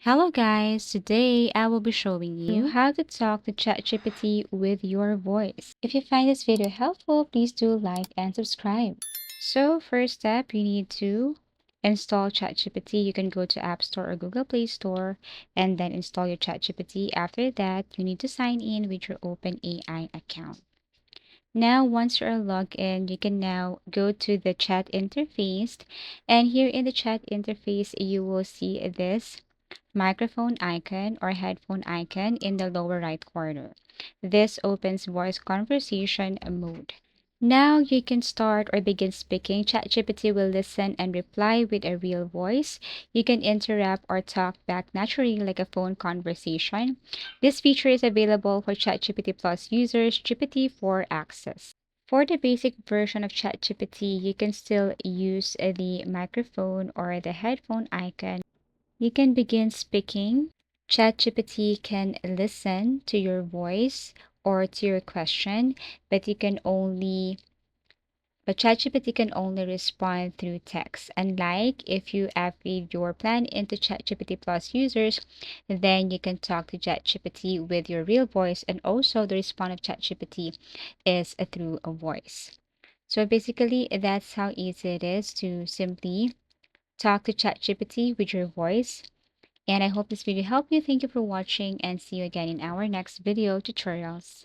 Hello guys, today I will be showing you how to talk to ChatGPT with your voice. If you find this video helpful, please do like and subscribe. So first step, you need to install ChatGPT. You can go to App Store or Google Play Store and then install your ChatGPT. After that, you need to sign in with your OpenAI account. Now, once you're logged in, you can now go to the chat interface. And here in the chat interface, you will see this microphone icon or headphone icon in the lower right corner. This opens voice conversation mode. Now you can start or begin speaking. ChatGPT will listen and reply with a real voice. You can interrupt or talk back naturally like a phone conversation. This feature is available for ChatGPT Plus users, GPT-4 access. For the basic version of ChatGPT, you can still use the microphone or the headphone icon. You can begin speaking. ChatGPT can listen to your voice or to your question, but ChatGPT can only respond through text. Unlike if you upgrade your plan into ChatGPT Plus users, then you can talk to ChatGPT with your real voice, and also the response of ChatGPT is through a voice. So basically, that's how easy it is to simply talk to ChatGPT with your voice. And I hope this video helped you. Thank you for watching and see you again in our next video tutorials.